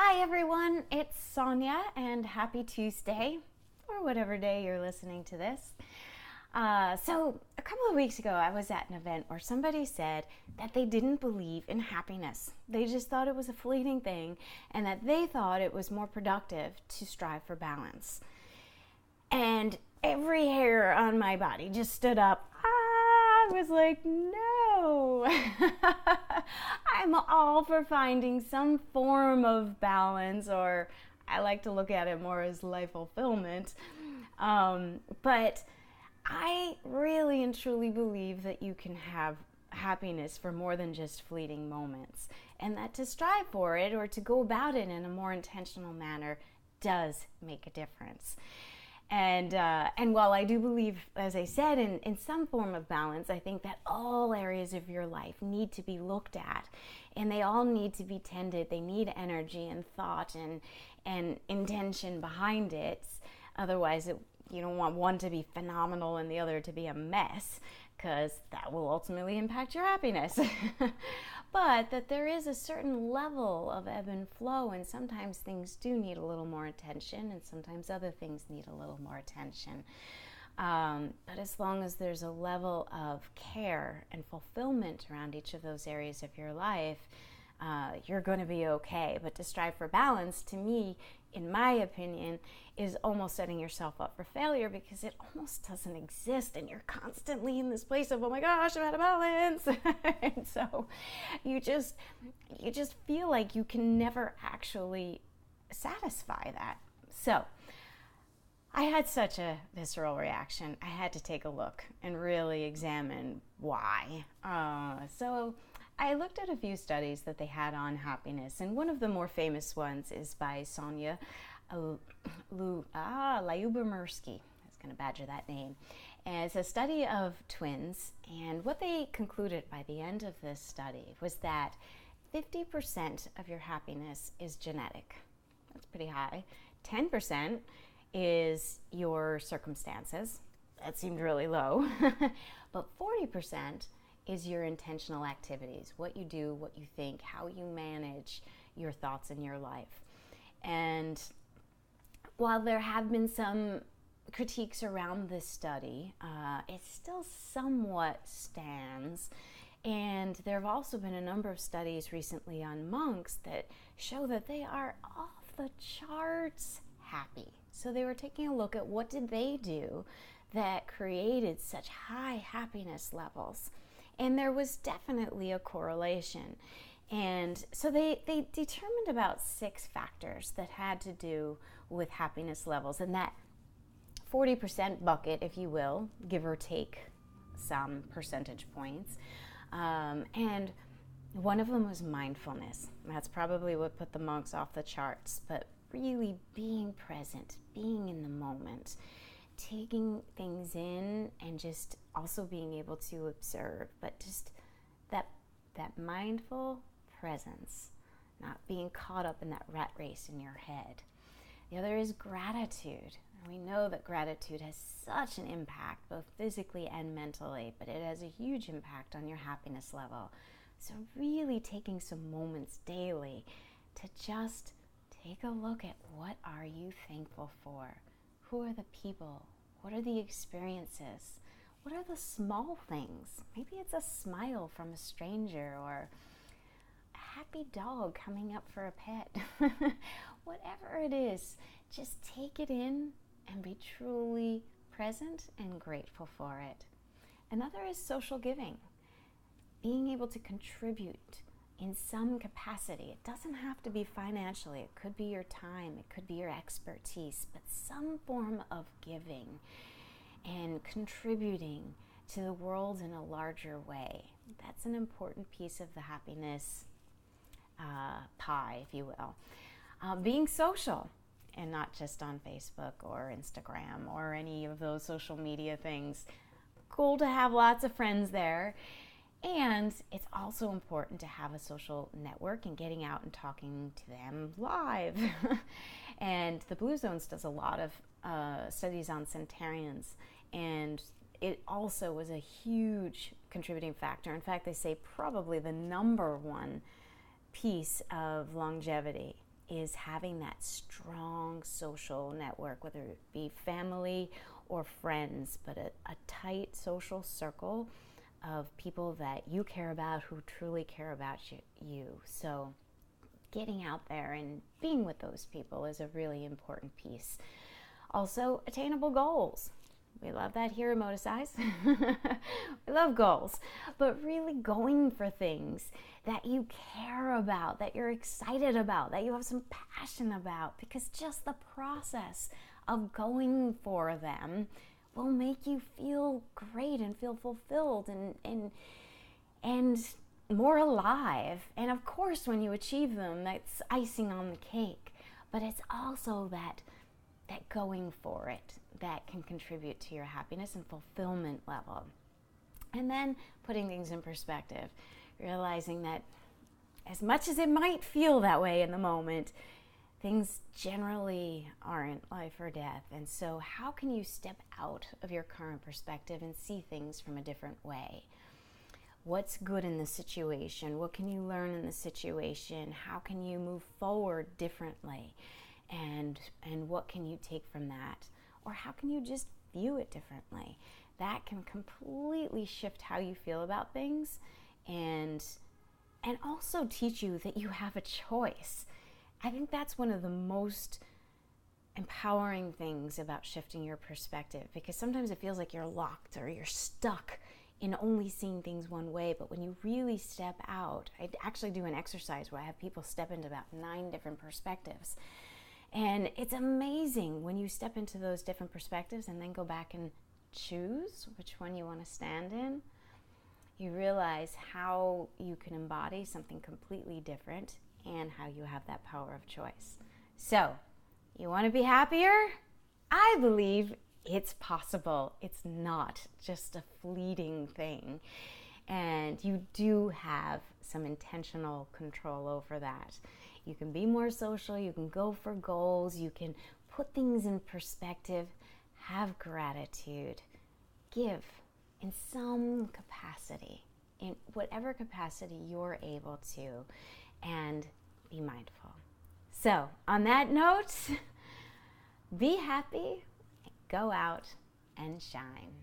Hi everyone, it's Sonia and happy Tuesday, or whatever day you're listening to this. So a couple of weeks ago I was at an event where somebody said that they didn't believe in happiness. They just thought it was a fleeting thing and that they thought it was more productive to strive for balance. And every hair on my body just stood up. I was like, no. I'm all for finding some form of balance, or I like to look at it more as life fulfillment. But I really and truly believe that you can have happiness for more than just fleeting moments, and that to strive for it or to go about it in a more intentional manner does make a difference. And while I do believe, as I said, in some form of balance, I think that all areas of your life need to be looked at, and they all need to be tended. They need energy and thought and intention behind it. Otherwise, you don't want one to be phenomenal and the other to be a mess, because that will ultimately impact your happiness. But that there is a certain level of ebb and flow, and sometimes things do need a little more attention, and sometimes other things need a little more attention. But as long as there's a level of care and fulfillment around each of those areas of your life, you're going to be okay. But to strive for balance, to me, in my opinion, is almost setting yourself up for failure, because it almost doesn't exist, and you're constantly in this place of, oh my gosh, I'm out of balance. And so you just feel like you can never actually satisfy that. So I had such a visceral reaction. I had to take a look and really examine why. So I looked at a few studies that they had on happiness, and one of the more famous ones is by Sonia Lyubomirsky. I was going to badger that name. And it's a study of twins, and what they concluded by the end of this study was that 50% of your happiness is genetic. That's pretty high. 10% is your circumstances. That seemed really low. But 40% is your intentional activities, what you do, what you think, how you manage your thoughts in your life. And while there have been some critiques around this study, it still somewhat stands. And there have also been a number of studies recently on monks that show that they are off the charts happy. So they were taking a look at what did they do that created such high happiness levels. And there was definitely a correlation. And so they determined about 6 factors that had to do with happiness levels. And that 40% bucket, if you will, give or take some percentage points. And one of them was mindfulness. That's probably what put the monks off the charts. But really being present, being in the moment, taking things in, and just also being able to observe, but just that mindful presence, not being caught up in that rat race in your head. The other is gratitude. And we know that gratitude has such an impact, both physically and mentally, but it has a huge impact on your happiness level. So really taking some moments daily to just take a look at, what are you thankful for? Who are the people? What are the experiences? What are the small things? Maybe it's a smile from a stranger, or a happy dog coming up for a pet. Whatever it is, just take it in and be truly present and grateful for it. Another is social giving. Being able to contribute in some capacity. It doesn't have to be financially. It could be your time. It could be your expertise, but some form of giving and contributing to the world in a larger way. That's an important piece of the happiness pie, if you will. Being social, and not just on Facebook or Instagram or any of those social media things. Cool to have lots of friends there. And it's also important to have a social network and getting out and talking to them live. And the Blue Zones does a lot of studies on centenarians, and it also was a huge contributing factor. In fact, they say probably the number one piece of longevity is having that strong social network, whether it be family or friends, but a tight social circle of people that you care about, who truly care about you. So getting out there and being with those people is a really important piece. Also, attainable goals. We love that here at Emoticize. We love goals, but really going for things that you care about, that you're excited about, that you have some passion about, because just the process of going for them will make you feel great and feel fulfilled and more alive. And of course, when you achieve them, that's icing on the cake. But it's also that going for it that can contribute to your happiness and fulfillment level. And then putting things in perspective, realizing that as much as it might feel that way in the moment, things generally aren't life or death. And so how can you step out of your current perspective and see things from a different way? What's good in the situation? What can you learn in the situation? How can you move forward differently? And what can you take from that? Or how can you just view it differently? That can completely shift how you feel about things, and also teach you that you have a choice. I think that's one of the most empowering things about shifting your perspective, because sometimes it feels like you're locked or you're stuck in only seeing things one way. But when you really step out, I actually do an exercise where I have people step into about 9 different perspectives. And it's amazing when you step into those different perspectives and then go back and choose which one you want to stand in. You realize how you can embody something completely different and how you have that power of choice. So, you want to be happier? I believe it's possible. It's not just a fleeting thing. And you do have some intentional control over that. You can be more social, you can go for goals, you can put things in perspective, have gratitude, give in some capacity, in whatever capacity you're able to, and be mindful. So, on that note, be happy, go out and shine.